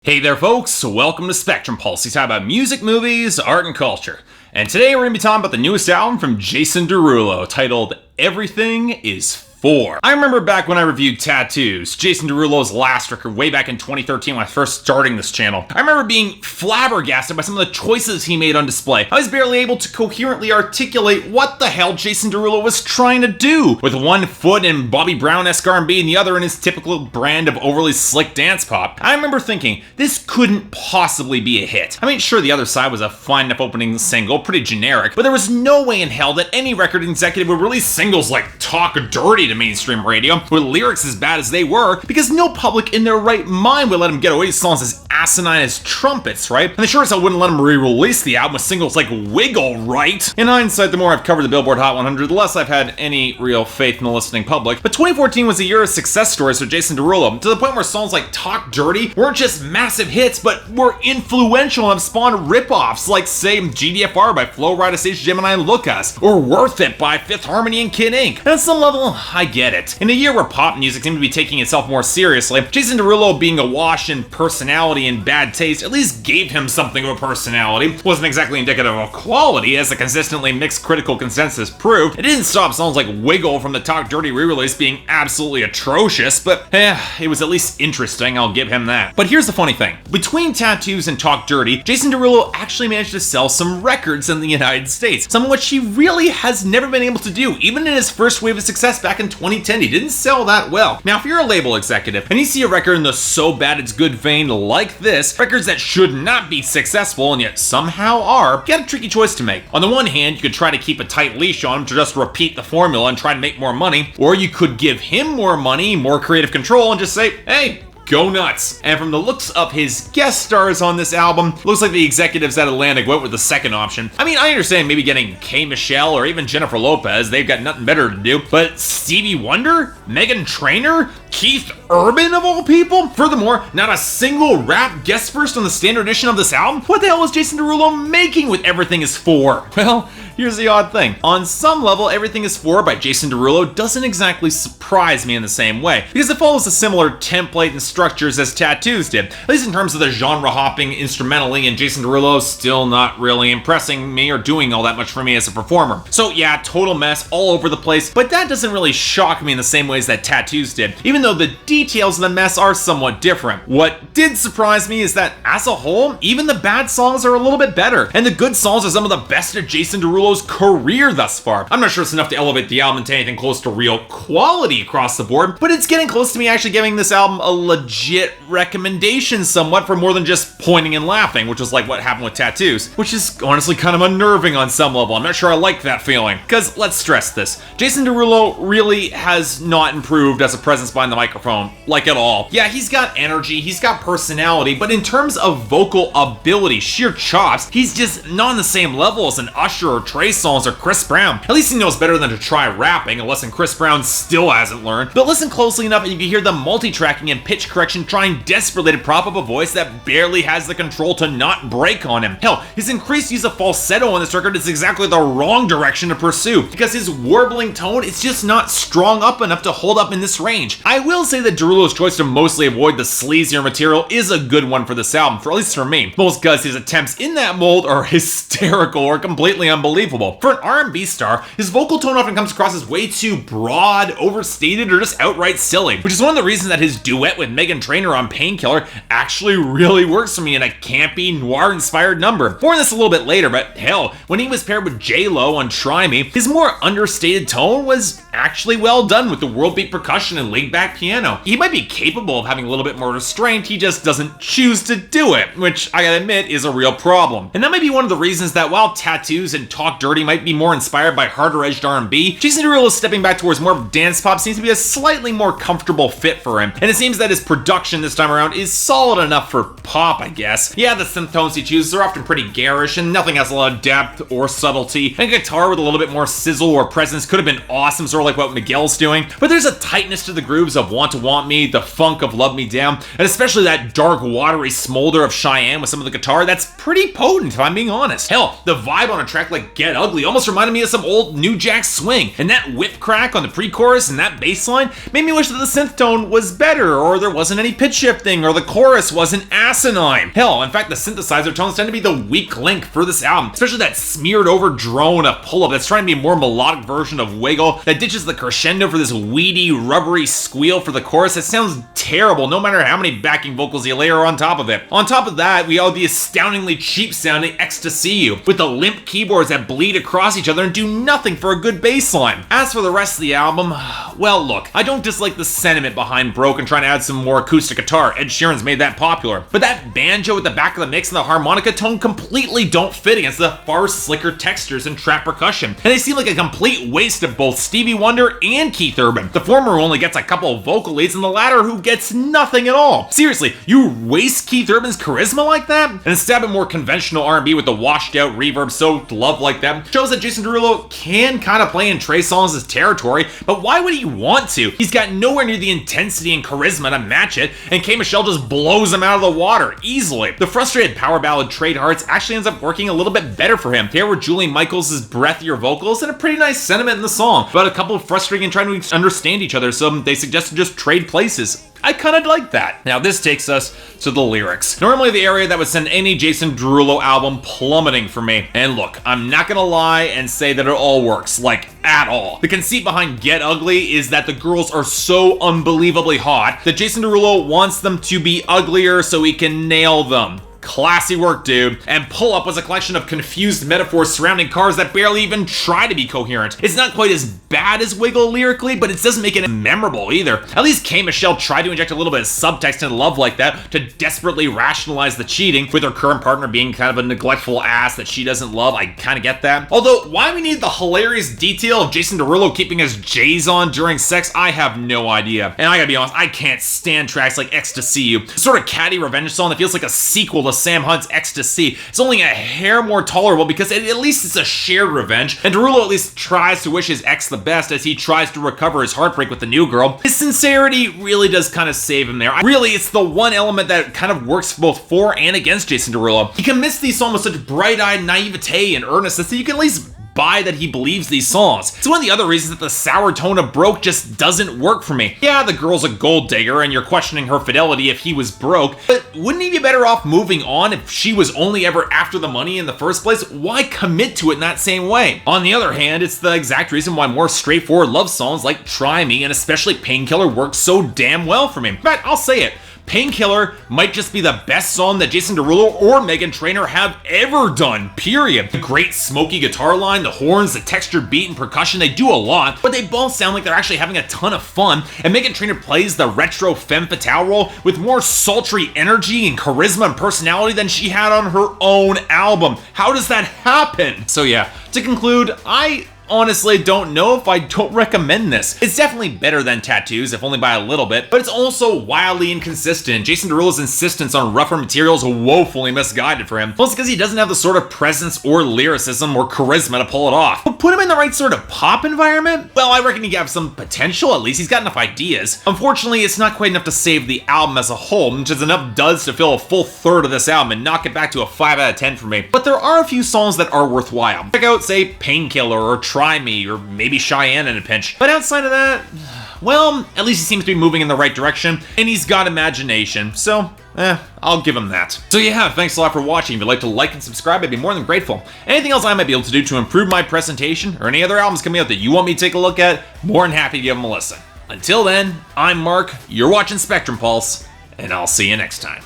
Hey there folks, welcome to Spectrum Pulse. We talk about music, movies, art, and culture. And today we're going to be talking about the newest album from Jason Derulo, titled Everything Is 4. I remember back when I reviewed Tattoos, Jason Derulo's last record way back in 2013 when I first starting this channel. I remember being flabbergasted by some of the choices he made on display. I was barely able to coherently articulate what the hell Jason Derulo was trying to do, with one foot in Bobby Brown-esque R&B and the other in his typical brand of overly slick dance pop. I remember thinking, this couldn't possibly be a hit. I mean, sure, The Other Side was a fine enough opening single, pretty generic, but there was no way in hell that any record executive would release singles like Talk Dirty to mainstream radio with lyrics as bad as they were, because no public in their right mind would let him get away with songs as asinine as Trumpets, right? And they sure as hell wouldn't let him re-release the album with singles like Wiggle, right? In hindsight, the more I've covered the Billboard Hot 100, the less I've had any real faith in the listening public. But 2014 was a year of success stories for Jason Derulo, to the point where songs like Talk Dirty weren't just massive hits, but were influential and have spawned rip-offs like, say, GDFR by Flo Rida, Sage Gemini, and Lucas, or Worth It by Fifth Harmony and Kid Ink. And at some level, I get it. In a year where pop music seemed to be taking itself more seriously, Jason Derulo being awash in personality and bad taste at least gave him something of a personality. Wasn't exactly indicative of quality, as the consistently mixed critical consensus proved. It didn't stop songs like Wiggle from the Talk Dirty re-release being absolutely atrocious, but it was at least interesting, I'll give him that. But here's the funny thing. Between Tattoos and Talk Dirty, Jason Derulo actually managed to sell some records in the United States, some of which he really has never been able to do. Even in his first wave of success back in 2010, he didn't sell that well. Now, if you're a label executive and you see a record in the so bad it's good vein like this, records that should not be successful and yet somehow are, you got a tricky choice to make. On the one hand, you could try to keep a tight leash on him to just repeat the formula and try to make more money, or you could give him more money, more creative control, and just say, hey, go nuts. And from the looks of his guest stars on this album, looks like the executives at Atlantic went with the second option. I mean, I understand maybe getting K. Michelle or even Jennifer Lopez, they've got nothing better to do, but Stevie Wonder? Meghan Trainor? Keith Urban of all people? Furthermore, not a single rap guest verse on the standard edition of this album? What the hell is Jason Derulo making with Everything Is 4? Well, here's the odd thing. On some level, Everything Is 4 by Jason Derulo doesn't exactly surprise me in the same way, because it follows a similar template and structures as Tattoos did, at least in terms of the genre hopping instrumentally, and Jason Derulo still not really impressing me or doing all that much for me as a performer. So yeah, total mess all over the place, but that doesn't really shock me in the same ways that Tattoos did, even though the details of the mess are somewhat different. What did surprise me is that, as a whole, even the bad songs are a little bit better, and the good songs are some of the best of Jason Derulo's career thus far. I'm not sure it's enough to elevate the album into anything close to real quality across the board, but it's getting close to me actually giving this album a legit recommendation somewhat, for more than just pointing and laughing, which is like what happened with Tattoos, which is honestly kind of unnerving on some level. I'm not sure I like that feeling, because let's stress this. Jason Derulo really has not improved as a presence behind the microphone, like at all. Yeah, he's got energy, he's got personality, but in terms of vocal ability, sheer chops, he's just not on the same level as an Usher or Trey Songz or Chris Brown. At least he knows better than to try rapping, a lesson Chris Brown still hasn't learned. But listen closely enough and you can hear the multi-tracking and pitch correction trying desperately to prop up a voice that barely has the control to not break on him. Hell, his increased use of falsetto on this record is exactly the wrong direction to pursue, because his warbling tone is just not strong up enough to hold up in this range. I will say that Derulo's choice to mostly avoid the sleazier material is a good one for this album, for at least for me. Most because his attempts in that mold are hysterical or completely unbelievable. For an R&B star, his vocal tone often comes across as way too broad, overstated, or just outright silly, which is one of the reasons that his duet with Meghan Trainor on Painkiller actually really works for me in a campy, noir-inspired number. More on this a little bit later, but hell, when he was paired with J-Lo on Try Me, his more understated tone was actually well done with the world beat percussion and laid-back piano. He might be capable of having a little bit more restraint, he just doesn't choose to do it, which I gotta admit is a real problem. And that might be one of the reasons that while Tattoos and Talk Dirty might be more inspired by harder-edged R&B, Jason Derulo stepping back towards more dance pop seems to be a slightly more comfortable fit for him, and it seems that his production this time around is solid enough for pop, I guess. Yeah, the synth tones he chooses are often pretty garish, and nothing has a lot of depth or subtlety, and guitar with a little bit more sizzle or presence could have been awesome, sort of like what Miguel's doing, but there's a tightness to the grooves of Want to Want Me, the funk of Love Me Down, and especially that dark, watery smolder of Cheyenne with some of the guitar that's pretty potent, if I'm being honest. Hell, the vibe on a track like Get Ugly almost reminded me of some old New Jack Swing, and that whip crack on the pre-chorus and that bass line made me wish that the synth tone was better, or there was wasn't any pitch shifting, or the chorus wasn't asinine. Hell, in fact, the synthesizer tones tend to be the weak link for this album, especially that smeared over drone of Pull Up that's trying to be a more melodic version of Wiggle, that ditches the crescendo for this weedy, rubbery squeal for the chorus. It sounds terrible, no matter how many backing vocals you layer on top of it. On top of that, we have the astoundingly cheap sounding Ecstasy You, with the limp keyboards that bleed across each other and do nothing for a good bass line. As for the rest of the album, well, look, I don't dislike the sentiment behind Broke and trying to add some more acoustic guitar. Ed Sheeran's made that popular. But that banjo at the back of the mix and the harmonica tone completely don't fit against the far slicker textures and trap percussion. And they seem like a complete waste of both Stevie Wonder and Keith Urban. The former only gets a couple of vocal leads and the latter who gets nothing at all. Seriously, you waste Keith Urban's charisma like that? And instead of a more conventional R&B with the washed out reverb so loved like that, shows that Jason Derulo can kind of play in Trey Songz' territory, but why would he want to? He's got nowhere near the intensity and charisma to match it, and K. Michelle just blows him out of the water easily. The frustrated power ballad Trade Hearts actually ends up working a little bit better for him. Here were Julie Michaels' breathier vocals and a pretty nice sentiment in the song, but a couple of frustrating and trying to understand each other, so they suggested just trade places. I kind of like that. Now this takes us to the lyrics. Normally the area that would send any Jason Derulo album plummeting for me. And look, I'm not gonna lie and say that it all works, like at all. The conceit behind Get Ugly is that the girls are so unbelievably hot that Jason Derulo wants them to be uglier so he can nail them. Classy work, dude. And Pull Up was a collection of confused metaphors surrounding cars that barely even try to be coherent. It's not quite as bad as Wiggle lyrically, but it doesn't make it memorable either. At least K. Michelle tried to inject a little bit of subtext into Love Like That to desperately rationalize the cheating, with her current partner being kind of a neglectful ass that she doesn't love. I kind of get that. Although, why we need the hilarious detail of Jason Derulo keeping his J's on during sex, I have no idea. And I gotta be honest, I can't stand tracks like Ecstasy You. The sort of catty revenge song that feels like a sequel to Sam Hunt's Ecstasy. It's only a hair more tolerable because at least it's a shared revenge, and Derulo at least tries to wish his ex the best as he tries to recover his heartbreak with the new girl. His sincerity really does kind of save him there. Really, it's the one element that kind of works both for and against Jason Derulo. He commits these songs with such bright-eyed naivete and earnestness that you can at least buy that he believes these songs. It's one of the other reasons that the sour tone of Broke just doesn't work for me. Yeah, the girl's a gold digger and you're questioning her fidelity if he was broke, but wouldn't he be better off moving on if she was only ever after the money in the first place? Why commit to it in that same way? On the other hand, it's the exact reason why more straightforward love songs like Try Me and especially Painkiller work so damn well for me. In fact, I'll say it. Painkiller might just be the best song that Jason Derulo or Meghan Trainor have ever done, period. The great smoky guitar line, the horns, the textured beat and percussion, they do a lot, but they both sound like they're actually having a ton of fun, and Meghan Trainor plays the retro femme fatale role with more sultry energy and charisma and personality than she had on her own album. How does that happen? So yeah, to conclude, I honestly don't know if I don't recommend this. It's definitely better than Tattoos, if only by a little bit, but it's also wildly inconsistent. Jason Derulo's insistence on rougher materials is woefully misguided for him, mostly because he doesn't have the sort of presence or lyricism or charisma to pull it off. But put him in the right sort of pop environment? Well, I reckon he could have some potential at least. He's got enough ideas. Unfortunately, it's not quite enough to save the album as a whole, which is enough duds to fill a full third of this album and knock it back to a 5 out of 10 for me. But there are a few songs that are worthwhile. Check out, say, Painkiller or Try Me, or maybe Cheyenne in a pinch. But outside of that, well, at least he seems to be moving in the right direction, and he's got imagination, so I'll give him that. So yeah, thanks a lot for watching. If you'd like to like and subscribe, I'd be more than grateful. Anything else I might be able to do to improve my presentation, or any other albums coming out that you want me to take a look at, more than happy to give them a listen. Until then, I'm Mark, you're watching Spectrum Pulse, and I'll see you next time.